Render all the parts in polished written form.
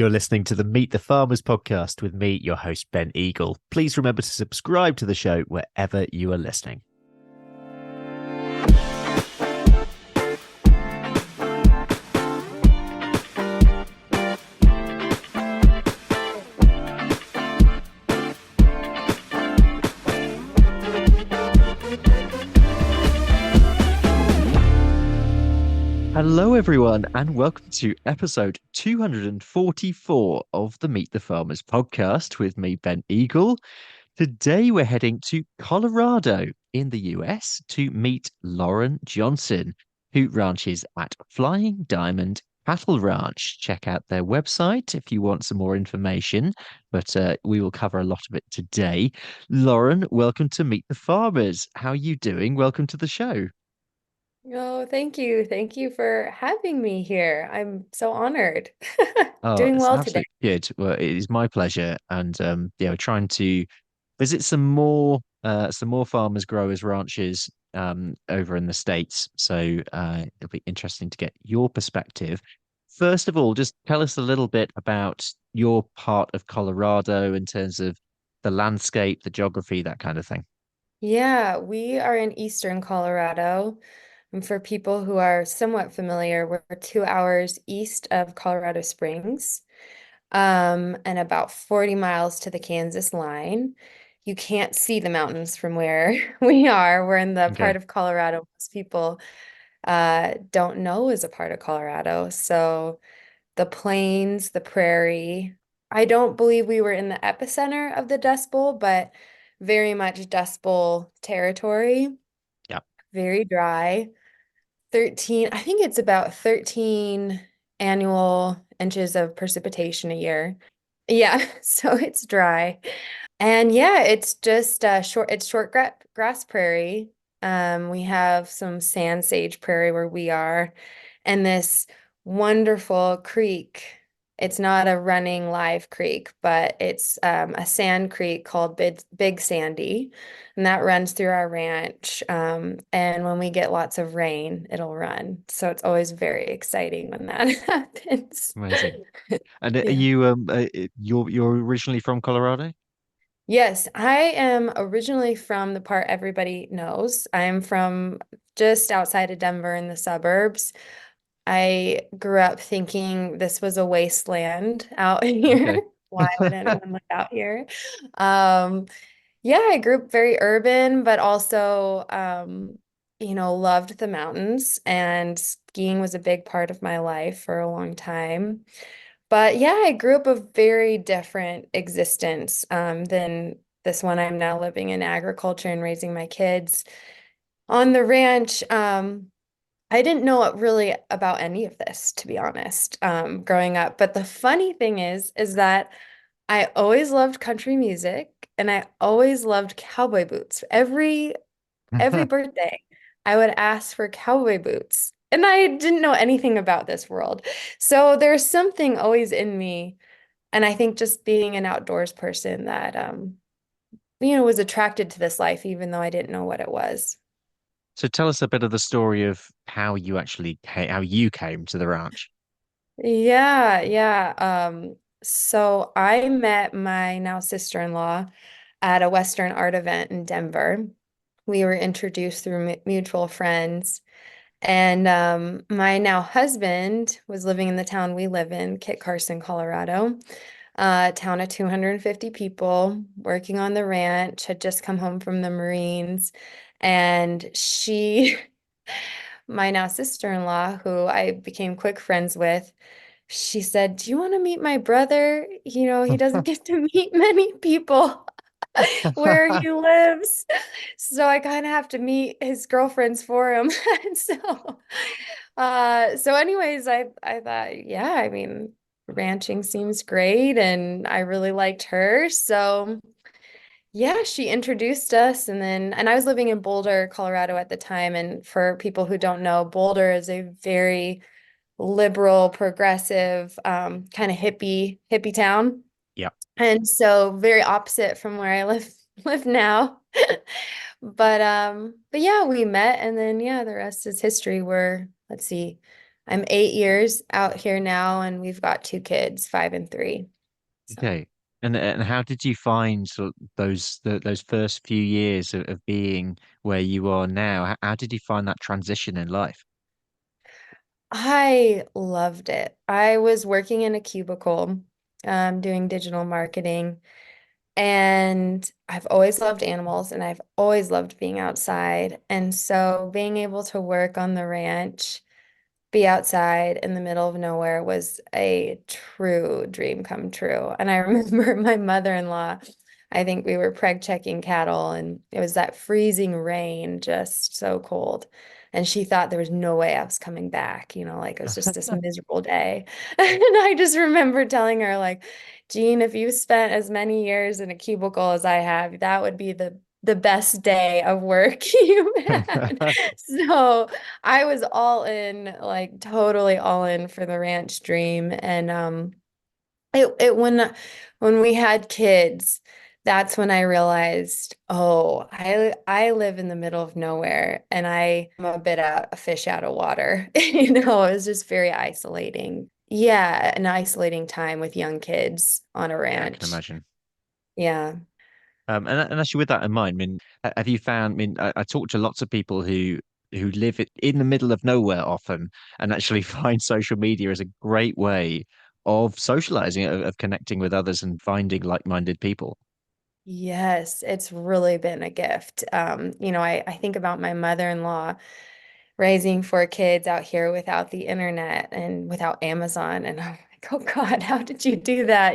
You're listening to the Meet the Farmers podcast with me, your host, Ben Eagle. Please remember to subscribe to the show wherever you are listening. Hello, everyone, and welcome to episode 244 of the Meet the Farmers podcast with me, Ben Eagle. Today, we're heading to Colorado in the US to meet Lauren Johnson, who ranches at Flying Diamond Cattle Ranch. Check out their website if you want some more information, but we will cover a lot of it today. Lauren, welcome to Meet the Farmers. How are you doing? Welcome to the show. Oh, thank you. Thank you for having me here. I'm so honored. Oh, Doing it's well today. absolutely good. Well, it is my pleasure, and yeah, we're trying to visit some more farmers, growers, ranches over in the States. So it'll be interesting to get your perspective. First of all, just tell us a little bit about your part of Colorado in terms of the landscape, the geography, that kind of thing. Yeah, we are in Eastern Colorado. And for people who are somewhat familiar, we're 2 hours east of Colorado Springs, and about 40 miles to the Kansas line. You can't see the mountains from where we are. We're in the Okay. part of Colorado most people don't know is a part of Colorado. So the plains, the prairie. I don't believe we were in the epicenter of the Dust Bowl, but very much Dust Bowl territory, Yeah. very dry. 13, I think it's about 13 annual inches of precipitation a year. Yeah, so it's dry. And yeah, it's just it's short grass prairie. We have some sand sage prairie where we are, and this wonderful creek. It's not a running live creek, but it's a sand creek called Big Sandy, and that runs through our ranch. And when we get lots of rain, it'll run. So it's always very exciting when that happens. Amazing. And are Yeah. you you're originally from Colorado? Yes, I am originally from the part everybody knows. I'm from just outside of Denver in the suburbs. I grew up thinking this was a wasteland out here. Okay. Why would anyone live out here? Um, yeah, I grew up very urban, but also, loved the mountains, and skiing was a big part of my life for a long time. But yeah, I grew up a very different existence than this one. I'm now living in agriculture and raising my kids on the ranch. I didn't know really about any of this, to be honest, growing up. But the funny thing is that I always loved country music and I always loved cowboy boots. Every birthday, I would ask for cowboy boots. And I didn't know anything about this world. So there's something always in me. And I think just being an outdoors person that was attracted to this life, even though I didn't know what it was. So tell us a bit of the story of how you came to the ranch. Yeah, yeah. So I met my now sister-in-law at a Western art event in Denver. We were introduced through mutual friends. And my now husband was living in the town we live in, Kit Carson, Colorado, a town of 250 people working on the ranch, had just come home from the Marines. And my now sister-in-law, who I became quick friends with, she said, "Do you want to meet my brother? He doesn't get to meet many people where he lives." So I kind of have to meet his girlfriends for him. And so anyways, I thought, yeah, I mean, ranching seems great and I really liked her. So yeah, she introduced us, and I was living in Boulder, Colorado at the time. And for people who don't know, Boulder is a very liberal, progressive, kind of hippie town. Yeah. And so very opposite from where I live now. But yeah, we met, and then yeah, the rest is history. Let's see, I'm 8 years out here now, and we've got two kids, 5 and 3. So. Okay. And how did you find sort of those first few years of being where you are now? How did you find that transition in life? I loved it. I was working in a cubicle, doing digital marketing, and I've always loved animals and I've always loved being outside. And so being able to work on the ranch, be outside in the middle of nowhere was a true dream come true. And I remember my mother-in-law, I think we were preg checking cattle and it was that freezing rain, just so cold. And she thought there was no way I was coming back, like it was just this miserable day. And I just remember telling her, like, Jean, if you spent as many years in a cubicle as I have, that would be the best day of work you had. So I was all in, like totally all in for the ranch dream. And it when we had kids, that's when I realized, oh, I live in the middle of nowhere and I am a fish out of water. It was just very isolating. Yeah, an isolating time with young kids on a Yeah, I can ranch. imagine. Yeah. And actually, with that in mind, I mean, have you found? I mean, I talk to lots of people who live in the middle of nowhere often, and actually find social media as a great way of socializing, of connecting with others, and finding like-minded people. Yes, it's really been a gift. I think about my mother-in-law raising four kids out here without the internet and without Amazon. And I'm like, oh God, how did you do that?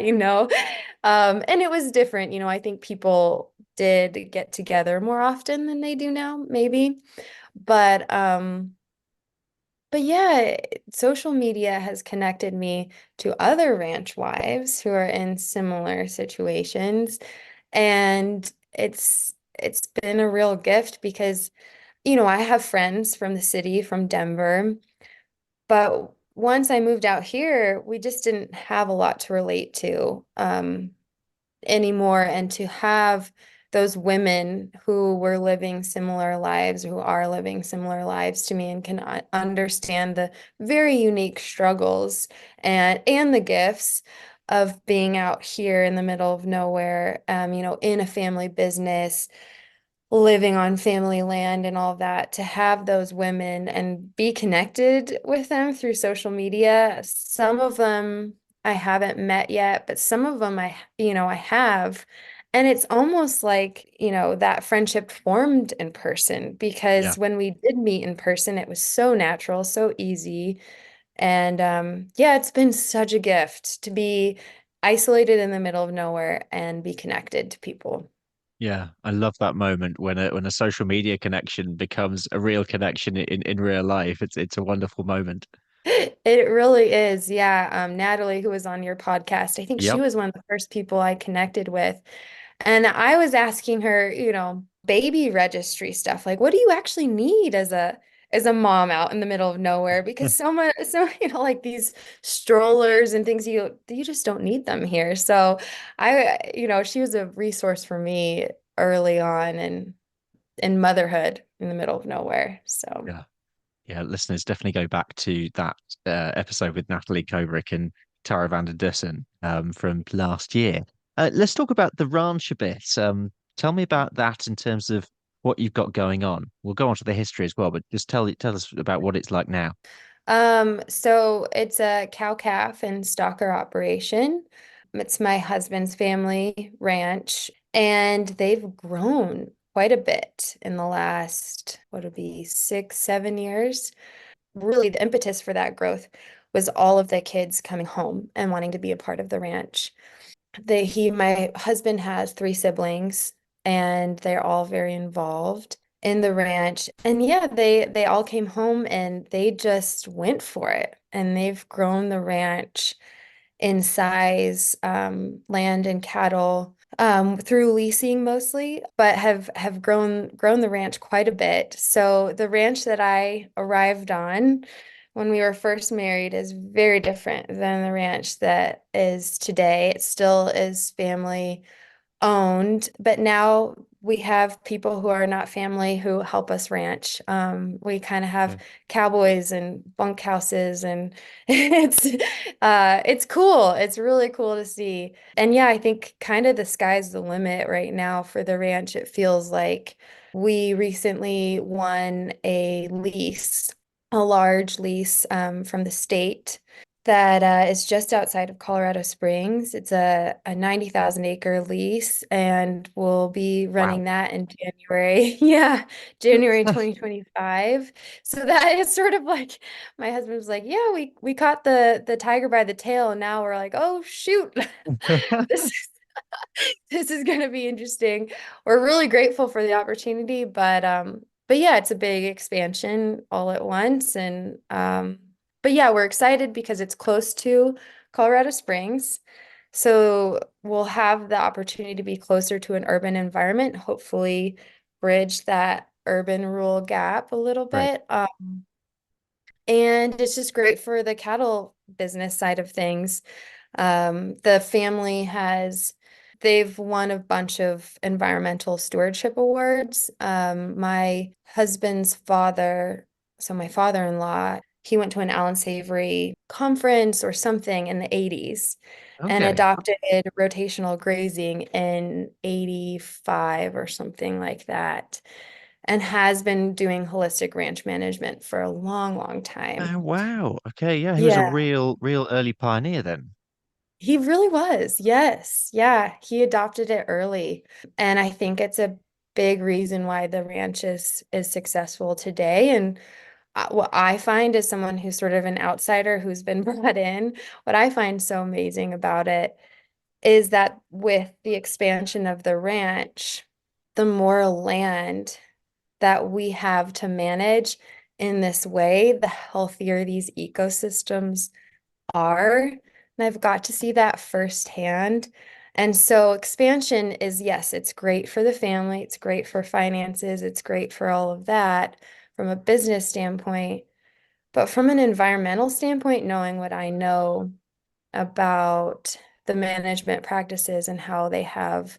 And it was different. I think people did get together more often than they do now, maybe. But um, but yeah, social media has connected me to other ranch wives who are in similar situations. And it's been a real gift because, I have friends from the city, from Denver, but once I moved out here, we just didn't have a lot to relate to. Anymore, and to have those women who were living similar lives, who are living similar lives to me and can understand the very unique struggles and the gifts of being out here in the middle of nowhere, in a family business, living on family land and all of that, to have those women and be connected with them through social media. Some of them I haven't met yet, but some of them I have. And it's almost like, that friendship formed in person Yeah. because when we did meet in person, it was so natural, so easy. And yeah, it's been such a gift to be isolated in the middle of nowhere and be connected to people. Yeah, I love that moment when a social media connection becomes a real connection in real life. It's a wonderful moment. It really is. Yeah. Natalie, who was on your podcast, I think she Yep. was one of the first people I connected with. And I was asking her, baby registry stuff. Like, what do you actually need as a mom out in the middle of nowhere? Because so much, so, like these strollers and things, you just don't need them here. So she was a resource for me early on and in motherhood in the middle of nowhere. So. Yeah. Yeah, listeners, definitely go back to that episode with Natalie Kobrick and Tara van der Dussen from last year. Let's talk about the ranch a bit. Tell me about that in terms of what you've got going on. We'll go on to the history as well, but just tell us about what it's like now. So it's a cow-calf and stocker operation. It's my husband's family ranch, and they've grown quite a bit in the last, what would be 6, 7 years. Really, the impetus for that growth was all of the kids coming home and wanting to be a part of the ranch. My husband has three siblings, and they're all very involved in the ranch. And yeah, they all came home and they just went for it. And they've grown the ranch in size, land and cattle, through leasing mostly, but have grown the ranch quite a bit. So the ranch that I arrived on when we were first married is very different than the ranch that is today. It still is family owned, but now we have people who are not family who help us ranch. We kind of have Okay. cowboys and bunkhouses, and it's cool. It's really cool to see. And yeah, I think kind of the sky's the limit right now for the ranch. It feels like we recently won a lease, a large lease from the state that is just outside of Colorado Springs. It's a 90,000 acre lease, and we'll be Wow. running that in January. Yeah, January 2025. So that is sort of like my husband was like, "Yeah, we caught the tiger by the tail, and now we're like, oh shoot, this this is going to be interesting." We're really grateful for the opportunity, but yeah, it's a big expansion all at once, and but yeah, we're excited because it's close to Colorado Springs. So we'll have the opportunity to be closer to an urban environment, hopefully bridge that urban rural gap a little Right. bit. And it's just great for the cattle business side of things. The family they've won a bunch of environmental stewardship awards. My husband's father, so my father-in-law, he went to an Allen Savory conference or something in the 80s and Okay. adopted rotational grazing in 85 or something like that, and has been doing holistic ranch management for a long, long time. Oh, wow. Okay. Yeah. He was a Yeah. real early pioneer then. He really was. Yes. Yeah. He adopted it early. And I think it's a big reason why the ranch is successful today. And what I find as someone who's sort of an outsider who's been brought in, what I find so amazing about it is that with the expansion of the ranch, the more land that we have to manage in this way, the healthier these ecosystems are. And I've got to see that firsthand. And so expansion is, yes, it's great for the family, it's great for finances, it's great for all of that from a business standpoint. But from an environmental standpoint, knowing what I know about the management practices and how they have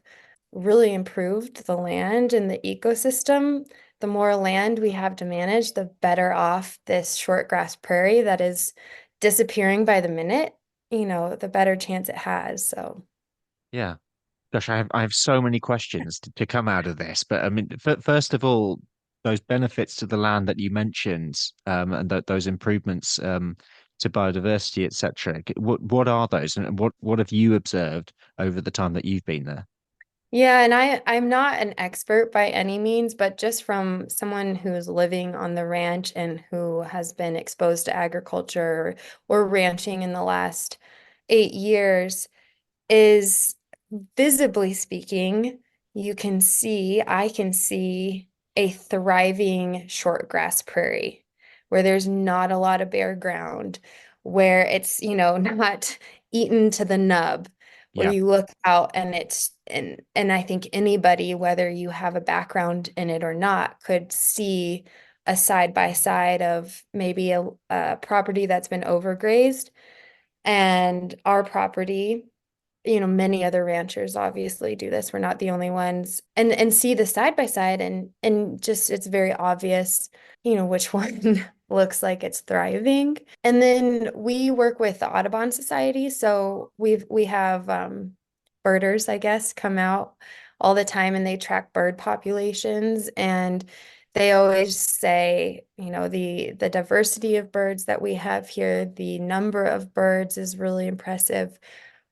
really improved the land and the ecosystem. The more land we have to manage, the better off this short grass prairie that is disappearing by the minute, the better chance it has. So, Yeah. Gosh, I have so many questions to come out of this, but I mean, first of all, those benefits to the land that you mentioned, and those improvements, to biodiversity, etc. What are those, and what have you observed over the time that you've been there? yeah, and I'm not an expert by any means, but just from someone who's living on the ranch and who has been exposed to agriculture or ranching in the last 8 years, is visibly speaking, I can see a thriving short grass prairie where there's not a lot of bare ground, where it's, not eaten to the nub, where Yeah, you look out and and I think anybody, whether you have a background in it or not, could see a side by side of maybe a property that's been overgrazed and our property. Many other ranchers obviously do this. We're not the only ones. And see the side by side, and just it's very obvious, which one looks like it's thriving. And then we work with the Audubon Society, so we have birders, I guess, come out all the time and they track bird populations, and they always say, the diversity of birds that we have here, the number of birds is really impressive.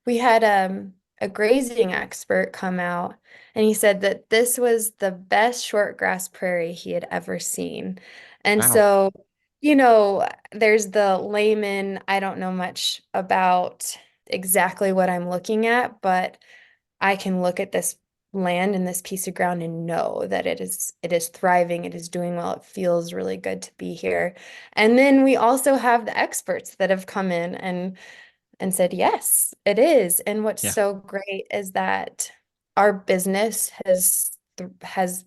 We had a grazing expert come out, and he said that this was the best short grass prairie he had ever seen. And wow. so, there's the layman, I don't know much about exactly what I'm looking at, but I can look at this land and this piece of ground and know that it is thriving, it is doing well, it feels really good to be here. And then we also have the experts that have come in and said, yes, it is. And what's Yeah, so great is that our business has has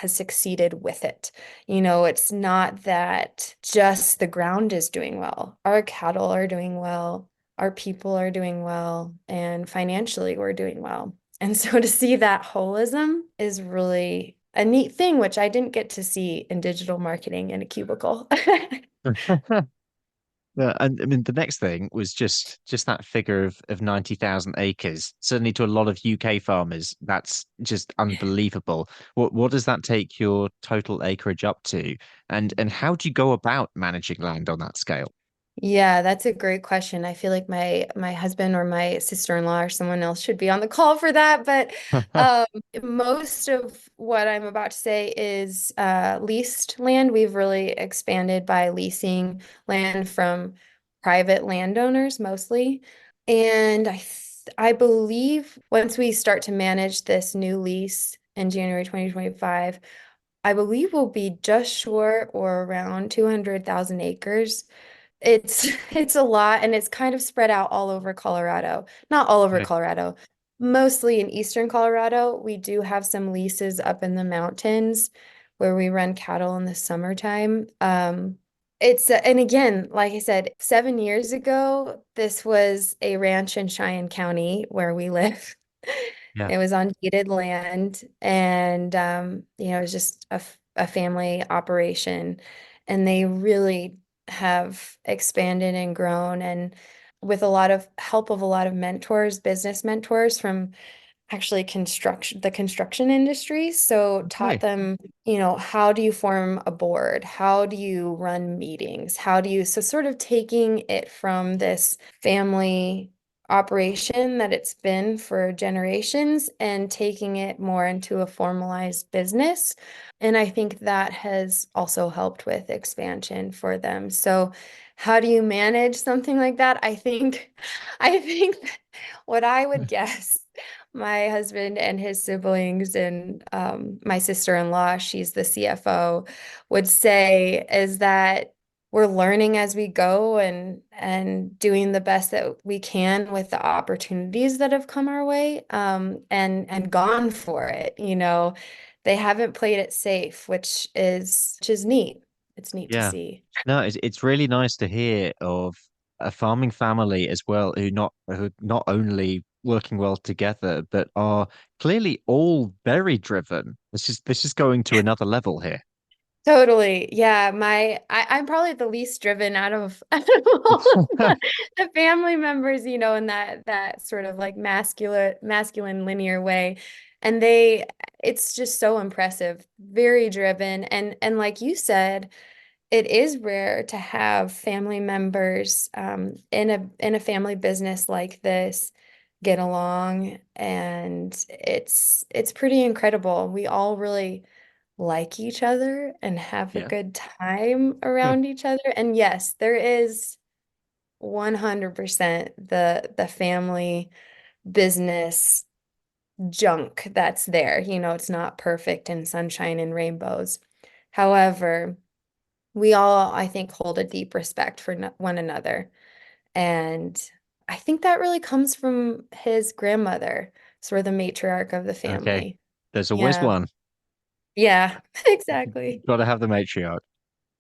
succeeded with it. It's not that just the ground is doing well. Our cattle are doing well, our people are doing well, and financially we're doing well. And so to see that holism is really a neat thing, which I didn't get to see in digital marketing in a cubicle. Yeah, and I mean the next thing was just that figure of 90,000 acres. Certainly to a lot of UK farmers, that's just unbelievable. What does that take your total acreage up to? And how do you go about managing land on that scale? Yeah, that's a great question. I feel like my husband or my sister-in-law or someone else should be on the call for that. But um, most of what I'm about to say is leased land. We've really expanded by leasing land from private landowners mostly. And I believe once we start to manage this new lease in January 2025, I believe we'll be just short or around 200,000 acres. It's a lot and it's kind of spread out all over Colorado. Not all over Okay. Colorado. Mostly in eastern Colorado. We do have some leases up in the mountains where we run cattle in the summertime. And again, like I said, 7 years ago, this was a ranch in Cheyenne County where we live. Yeah. It was on deeded land and it was just a family operation. And they really have expanded and grown and with a lot of help of a lot of mentors, business mentors from actually the construction industry. So taught Okay. them, how do you form a board? How do you run meetings? So sort of taking it from this family operation that it's been for generations and taking it more into a formalized business. And I think that has also helped with expansion for them. So how do you manage something like that? I think what I would guess my husband and his siblings and my sister-in-law, she's the CFO, would say is that we're learning as we go and doing the best that we can with the opportunities that have come our way and gone for it. They haven't played it safe, which is neat. It's neat to Yeah. see. No, it's really nice to hear of a farming family as well who not only working well together, but are clearly all very driven. This is going to another level here. Totally. Yeah, I'm probably the least driven out of, out of all of the family members, in that sort of like masculine linear way. And it's just so impressive, very driven. And like you said, it is rare to have family members in a family business like this get along, and it's pretty incredible. We all really like each other and have a Yeah. good time around each other. And yes, there is 100% the family business junk that's there. It's not perfect and sunshine and rainbows. However, we all, I think, hold a deep respect for one another. And I think that really comes from his grandmother, sort of the matriarch of the Okay. family. There's always Yeah. one. Yeah, exactly. Got to have the matriarch.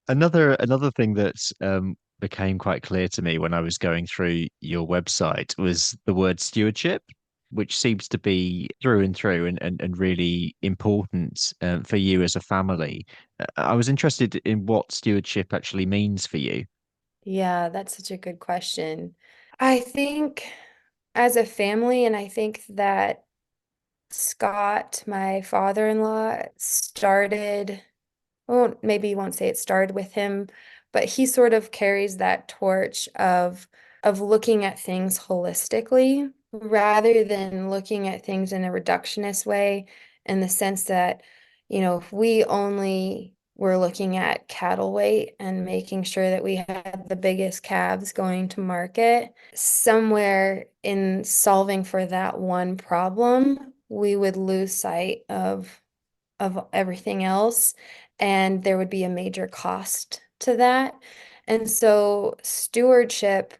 Another thing that became quite clear to me when I was going through your website was the word stewardship, which seems to be through and through and really important for you as a family. I was interested in what stewardship actually means for you. Yeah, that's such a good question. I think as a family, and I think that Scott, my father-in-law, well, maybe you won't say it started with him, but he sort of carries that torch of looking at things holistically rather than looking at things in a reductionist way, in the sense that, if we only were looking at cattle weight and making sure that we had the biggest calves going to market, somewhere in solving for that one problem, we would lose sight of everything else, and there would be a major cost to that. And so, stewardship,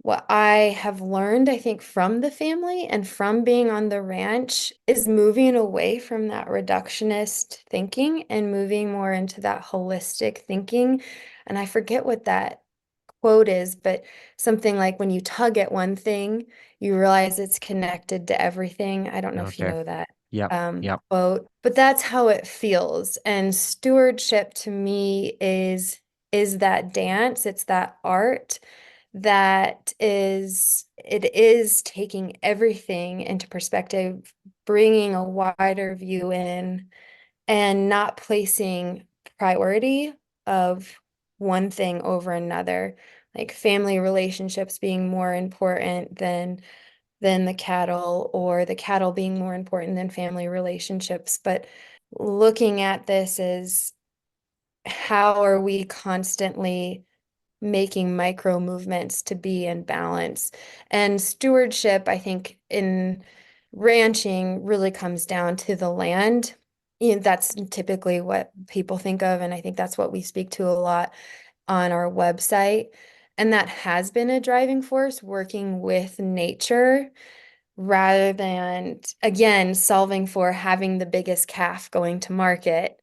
what I have learned, I think, from the family and from being on the ranch is moving away from that reductionist thinking and moving more into that holistic thinking. And I forget what that quote is, but something like when you tug at one thing, you realize it's connected to everything. I don't know if you Okay. know that Yep. Yep. quote, but that's how it feels. And stewardship to me is that dance, it's that art that is it is taking everything into perspective, bringing a wider view in and not placing priority of one thing over another, like family relationships being more important than the cattle, or the cattle being more important than family relationships. But looking at this as how are we constantly making micro movements to be in balance. And stewardship, I think, in ranching really comes down to the land. You know, that's typically what people think of, and I think that's what we speak to a lot on our website. And that has been a driving force, working with nature rather than, again, solving for having the biggest calf going to market.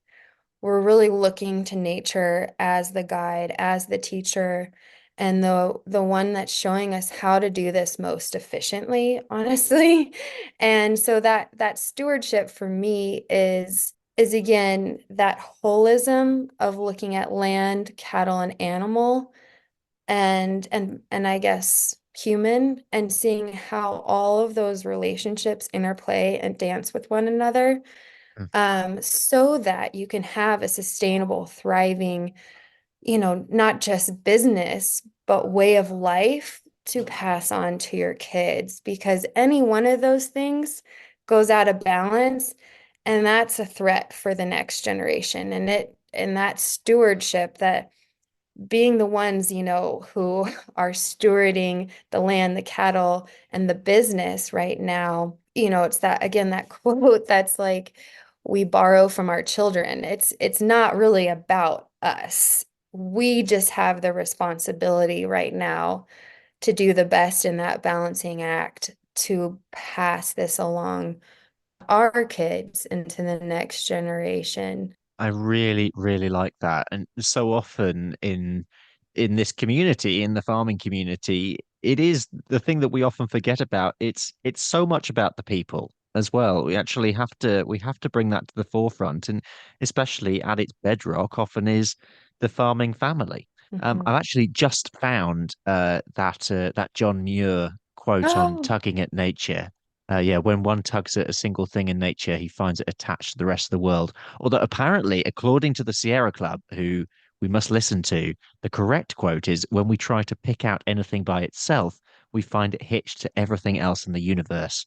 We're really looking to nature as the guide, as the teacher, and the one that's showing us how to do this most efficiently, honestly. And so that stewardship for me is again that holism of looking at land, cattle, and animal, and I guess human, and seeing how all of those relationships interplay and dance with one another, Mm. so that you can have a sustainable, thriving, not just business, but way of life to pass on to your kids. Because any one of those things goes out of balance, and that's a threat for the next generation. And that stewardship, that being the ones, who are stewarding the land, the cattle, and the business right now, it's that, again, that quote that's like, we borrow from our children. It's not really about us. We just have the responsibility right now to do the best in that balancing act to pass this along our kids into the next generation. I really, really like that. And so often in this community, in the farming community, it is the thing that we often forget about. It's so much about the people as well. We have to bring that to the forefront, and especially at its bedrock often is the farming family. Mhm. I've actually just found that John Muir quote on Oh, tugging at nature. Yeah, when one tugs at a single thing in nature, he finds it attached to the rest of the world. Although apparently, according to the Sierra Club, who we must listen to, the correct quote is when we try to pick out anything by itself, we find it hitched to everything else in the universe.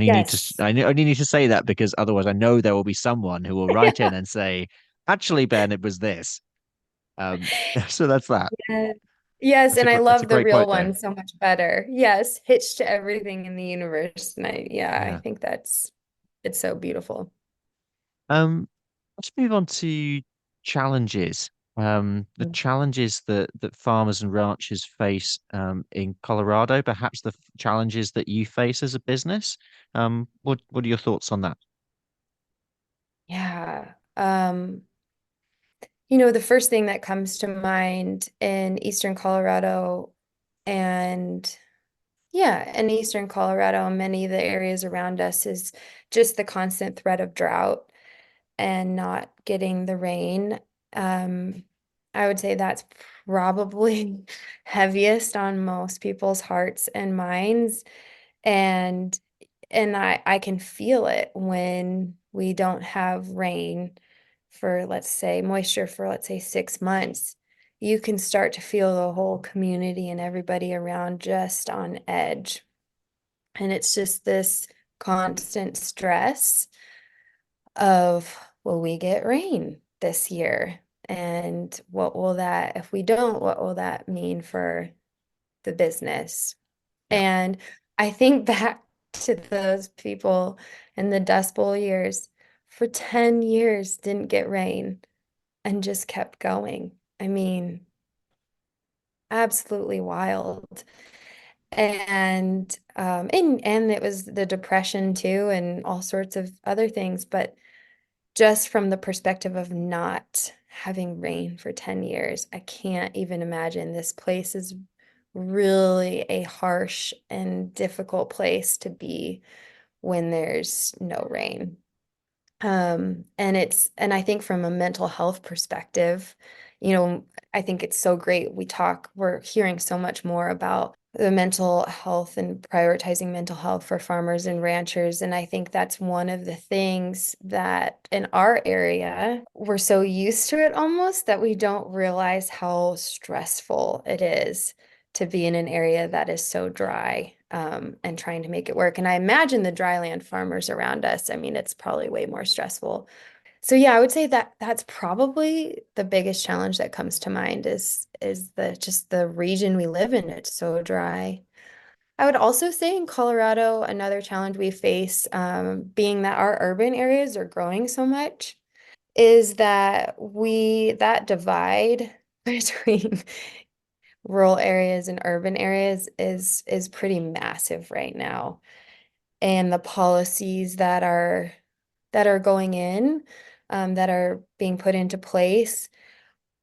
yes. I only need to say that because otherwise I know there will be someone who will write in and say, actually, Ben, it was this. Um, so that's that. Yeah. Yes, and I That's a love the great real quote though. one so much better. Yes, hitched to everything in the universe. And I Yeah. think it's so beautiful. Um, let's move on to challenges. The challenges that farmers and ranchers face in Colorado, perhaps the challenges that you face as a business. What are your thoughts on that? Yeah. The first thing that comes to mind in Eastern Colorado, and yeah, in Eastern Colorado and many of the areas around us, is just the constant threat of drought and not getting the rain. Um, I would say that's probably heaviest on most people's hearts and minds. And I can feel it when we don't have rain for, let's say, moisture for, let's say, 6 months. You can start to feel the whole community and everybody around just on edge. And it's just this constant stress of, will we get rain this year? And what will that, if we don't, what will that mean for the business? Yeah. And I think back to those people in the Dust Bowl years, for 10 years didn't get rain and just kept going. I mean, absolutely wild. And it was the depression too, and all sorts of other things. But just from the perspective of not having rain for 10 years. I can't even imagine. This place is really a harsh and difficult place to be when there's no rain. And I think from a mental health perspective, you know, I think it's so great. We're hearing so much more about the mental health and prioritizing mental health for farmers and ranchers. And I think that's one of the things that in our area, we're so used to it almost that we don't realize how stressful it is to be in an area that is so dry, and trying to make it work. And I imagine the dryland farmers around us, I mean, it's probably way more stressful. So yeah, I would say that that's probably the biggest challenge that comes to mind is the just the region we live in. It's so dry. I would also say in Colorado, another challenge we face, being that our urban areas are growing so much, is that that divide between rural areas and urban areas is pretty massive right now. And the policies that are going in, that are being put into place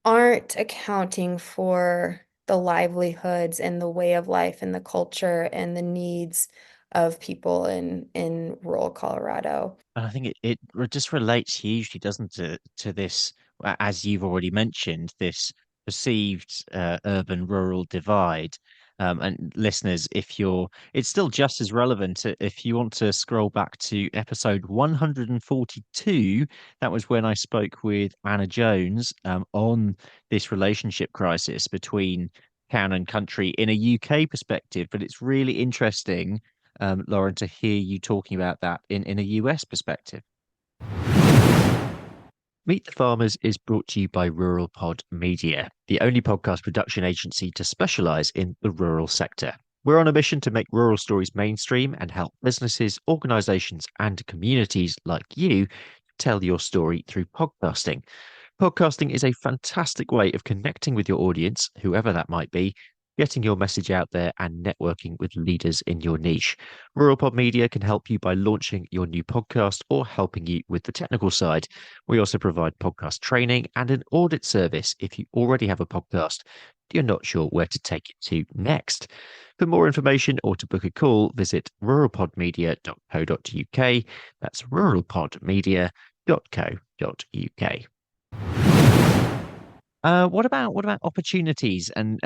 aren't accounting for the livelihoods and the way of life and the culture and the needs of people in rural Colorado. And I think it just relates hugely, doesn't it, to this, as you've already mentioned, this perceived urban-rural divide. And listeners, it's still just as relevant. If you want to scroll back to episode 142, that was when I spoke with Anna Jones on this relationship crisis between town and country in a UK perspective. But it's really interesting, Lauren, to hear you talking about that in a US perspective. Meet the Farmers is brought to you by RuralPod Media, the only podcast production agency to specialize in the rural sector. We're on a mission to make rural stories mainstream and help businesses, organizations, and communities like you tell your story through podcasting. Podcasting is a fantastic way of connecting with your audience, whoever that might be, getting your message out there and networking with leaders in your niche. RuralPod Media can help you by launching your new podcast or helping you with the technical side. We also provide podcast training and an audit service if you already have a podcast. You're not sure where to take it to next. For more information or to book a call, visit ruralpodmedia.co.uk. That's ruralpodmedia.co.uk. What about opportunities and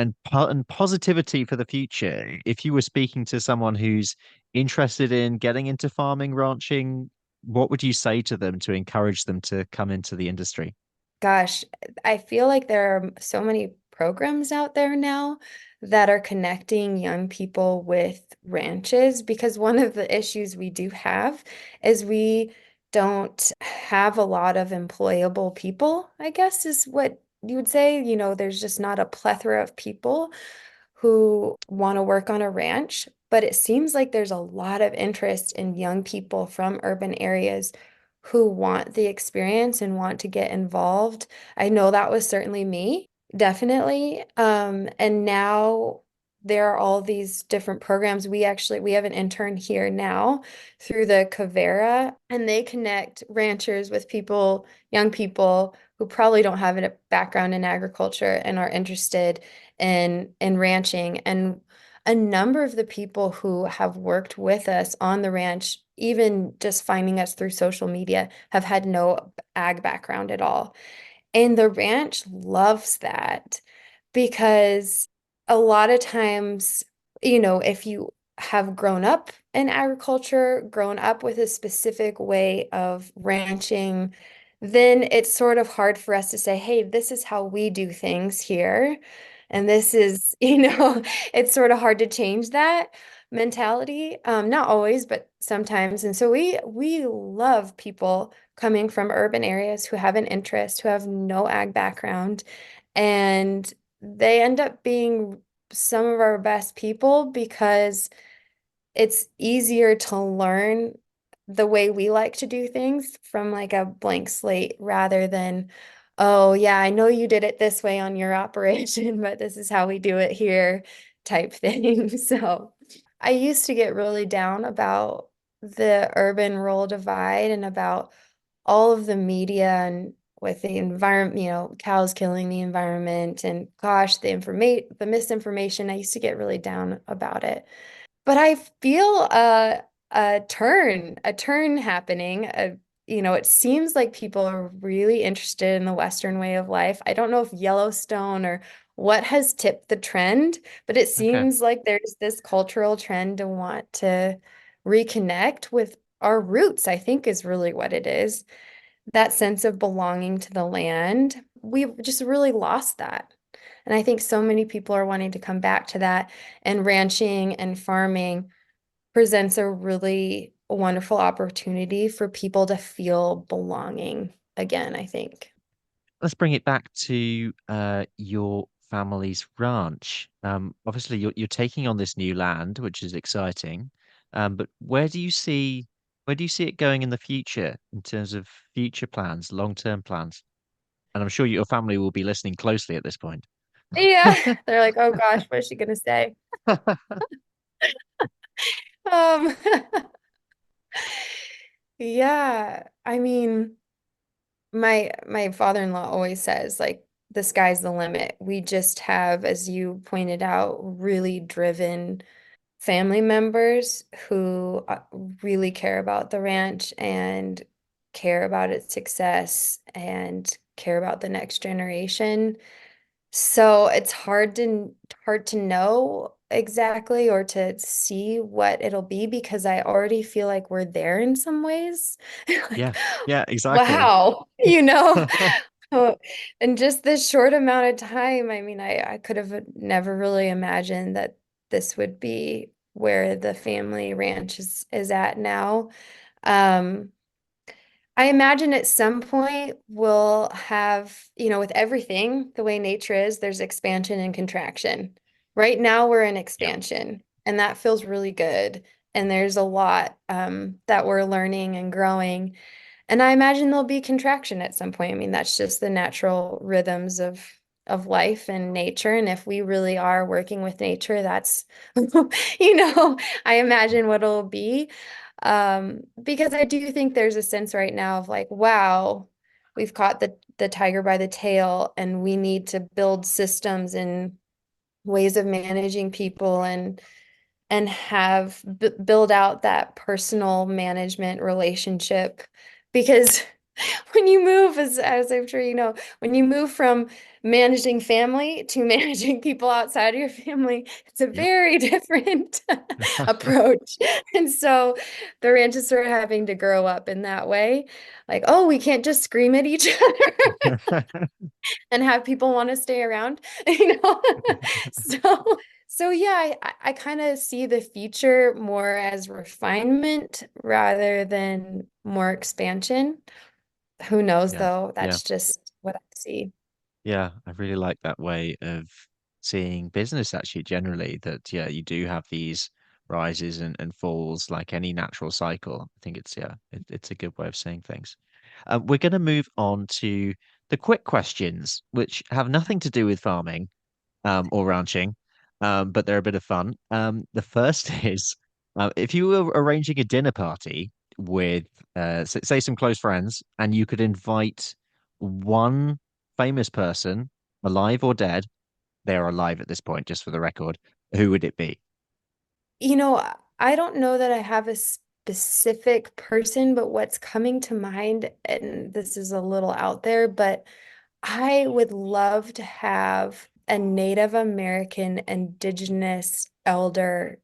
positivity for the future? If you were speaking to someone who's interested in getting into farming, ranching, what would you say to them to encourage them to come into the industry? Gosh, I feel like there are so many programs out there now that are connecting young people with ranches because one of the issues we do have is we don't have a lot of employable people, I guess is what you would say. You know, there's just not a plethora of people who want to work on a ranch, but it seems like there's a lot of interest in young people from urban areas who want the experience and want to get involved. I know that was certainly me, definitely. And now there are all these different programs. We have an intern here now through the Cavera, and they connect ranchers with people, young people who probably don't have a background in agriculture and are interested in ranching. And a number of the people who have worked with us on the ranch, even just finding us through social media, have had no ag background at all. And the ranch loves that because a lot of times, you know, if you have grown up in agriculture, grown up with a specific way of ranching, then it's sort of hard for us to say, hey, this is how we do things here. And this is, it's sort of hard to change that mentality. Not always, but sometimes. And so we love people coming from urban areas who have an interest, who have no ag background, and they end up being some of our best people because it's easier to learn the way we like to do things from like a blank slate rather than, oh, yeah, I know you did it this way on your operation, but this is how we do it here type thing. So I used to get really down about the urban rural divide and about all of the media with the environment, cows killing the environment and gosh, the misinformation. I used to get really down about it. But I feel a turn happening. It seems like people are really interested in the Western way of life. I don't know if Yellowstone or what has tipped the trend, but it Okay. seems like there's this cultural trend to want to reconnect with our roots, I think is really what it is. That sense of belonging to the land. We've just really lost that. And I think so many people are wanting to come back to that, and ranching and farming presents a really wonderful opportunity for people to feel belonging again, I think. Let's bring it back to your family's ranch. Obviously, you're taking on this new land, which is exciting. But where do you see it going in the future in terms of future plans, long-term plans? And I'm sure your family will be listening closely at this point. Yeah, they're like, oh gosh, what is she gonna say? Um, yeah, I mean, my father-in-law always says like the sky's the limit. We just have, as you pointed out, really driven family members who really care about the ranch and care about its success and care about the next generation. So it's hard to know exactly or to see what it'll be because I already feel like we're there in some ways. Yeah, Like, yeah, exactly. wow, you know? Oh, in just this short amount of time, I mean, I could have never really imagined that this would be where the family ranch is at now. Um, I imagine at some point we'll have, with everything, the way nature is, there's expansion and contraction. Right now we're in Yeah, expansion, and that feels really good. And there's a lot that we're learning and growing. And I imagine there'll be contraction at some point. I mean, that's just the natural rhythms of life and nature. And if we really are working with nature, that's, I imagine what it'll be. Because I do think there's a sense right now of like, wow, we've caught the tiger by the tail, and we need to build systems and ways of managing people and have build out that personal management relationship because when you move as I'm sure you know, when you move from managing family to managing people outside of your family, it's a yeah. very different approach. And so the ranch is sort of having to grow up in that way, like, oh, we can't just scream at each other and have people want to stay around, you know? So yeah, I kind of see the future more as refinement rather than more expansion. Who knows Yeah, though? yeah. That's just what I see. Yeah, I really like that way of seeing business actually generally that yeah, you do have these rises and falls like any natural cycle. I think it's yeah, it's a good way of seeing things. We're going to move on to the quick questions, which have nothing to do with farming or ranching, but they're a bit of fun. The first is if you were arranging a dinner party with, say, some close friends, and you could invite one famous person, alive or dead, they're alive at this point, just for the record, who would it be? You know, I don't know that I have a specific person, but what's coming to mind, and this is a little out there, but I would love to have a Native American indigenous elder,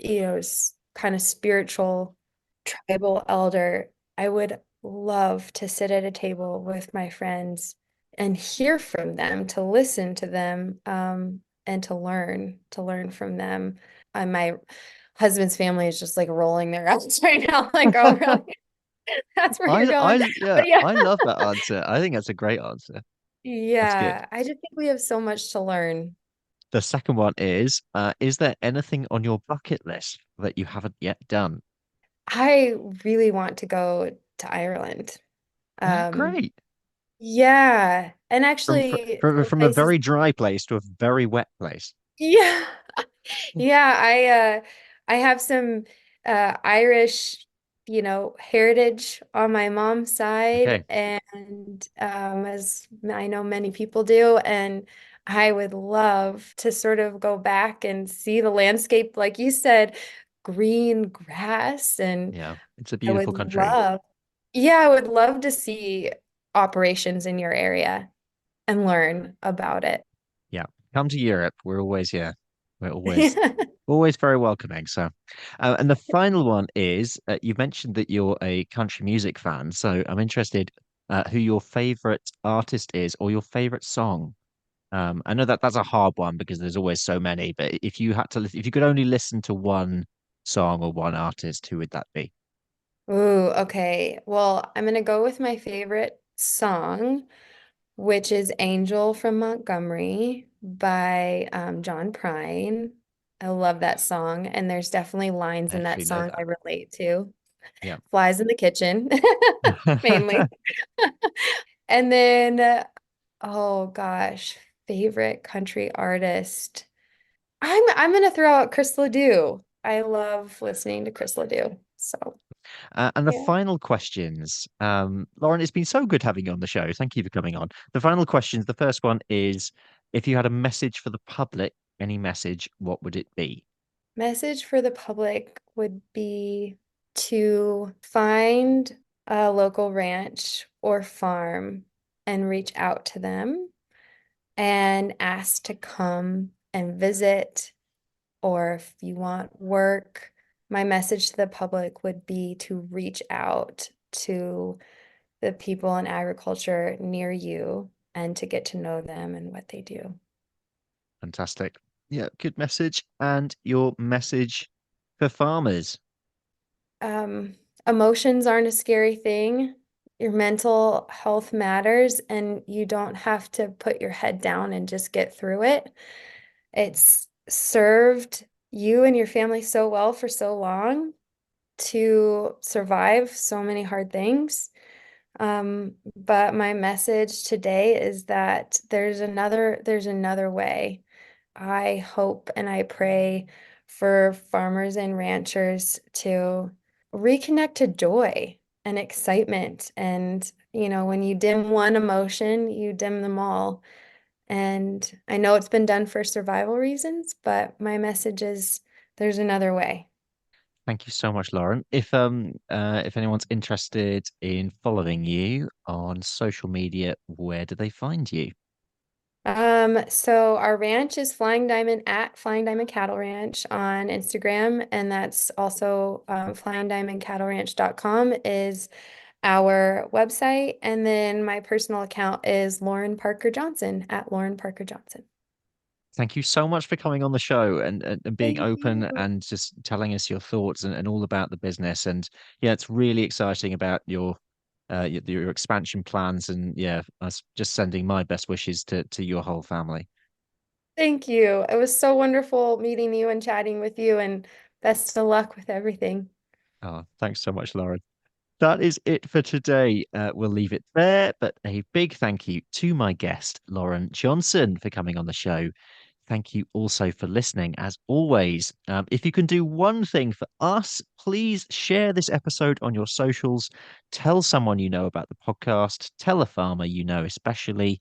kind of spiritual tribal elder. I would love to sit at a table with my friends and hear from them, to listen to them, and to learn from them. My husband's family is just like rolling their eyes right now, like, oh, really? That's where you're going. Yeah, But yeah, I love that answer. I think that's a great answer. That's good. yeah, I just think we have so much to learn. The second one is there anything on your bucket list that you haven't yet done? I really want to go to Ireland. Oh, Um, great. yeah, and actually, the From a places. very dry place to a very wet place. Yeah, yeah. I have some Irish. heritage on my mom's Okay. side, and as I know many people do, and I would love to sort of go back and see the landscape, like you said, green grass, and Yeah. It's a I would beautiful country. love, yeah, I would love to see operations in your area and learn about it. Yeah. Come to Europe. We're always, yeah, we're always very welcoming. So, and the final one is you mentioned that you're a country music fan. So I'm interested who your favorite artist is or your favorite song. I know that that's a hard one because there's always so many, but if you had to, if you could only listen to one song or one artist, who would that be? Ooh, okay. Well, I'm gonna go with my favorite song, which is Angel from Montgomery by John Prine. I love that song, and there's definitely lines I in that actually know song I that. relate to. Yeah. Flies in the kitchen, mainly. And then, oh gosh, favorite country artist. I'm gonna throw out Chris Ledoux. I love listening to Chris Ledoux. So And the yeah. final questions, Lauren, it's been so good having you on the show. Thank you for coming on. The final questions, the first one is, if you had a message for the public, any message, what would it be? Message for the public would be to find a local ranch or farm and reach out to them and ask to come and visit. Or if you want work, my message to the public would be to reach out to the people in agriculture near you and to get to know them and what they do. Fantastic. Yeah, good message. And your message for farmers. Um, Emotions aren't a scary thing. Your mental health matters, and you don't have to put your head down and just get through it. It's served you and your family so well for so long to survive so many hard things. But my message today is that there's another way. I hope and I pray for farmers and ranchers to reconnect to joy and excitement. And, when you dim one emotion, you dim them all. And I know it's been done for survival reasons, but my message is there's another way. Thank you so much, Lauren. If anyone's interested in following you on social media, where do they find you? So our ranch is Flying Diamond at Flying Diamond Cattle Ranch on Instagram, and that's also flyingdiamondcattleranch.com is our website. And then my personal account is Lauren Parker Johnson at Lauren Parker Johnson. Thank you so much for coming on the show and being Thank open you. and just telling us your thoughts and all about the business. And yeah, it's really exciting about your expansion plans. And yeah, us just sending my best wishes to your whole family. Thank you. It was so wonderful meeting you and chatting with you, and best of luck with everything. Oh, thanks so much, Lauren. That is it for today. We'll leave it there, but a big thank you to my guest, Lauren Johnson, for coming on the show. Thank you also for listening. As always, if you can do one thing for us, please share this episode on your socials. Tell someone you know about the podcast. Tell a farmer you know, especially,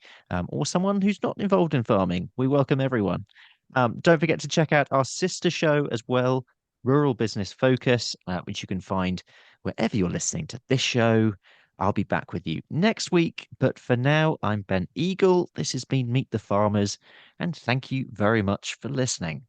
or someone who's not involved in farming. We welcome everyone. Don't forget to check out our sister show as well, Rural Business Focus, which you can find wherever you're listening to this show. I'll be back with you next week. But for now, I'm Ben Eagle. This has been Meet the Farmers, and thank you very much for listening.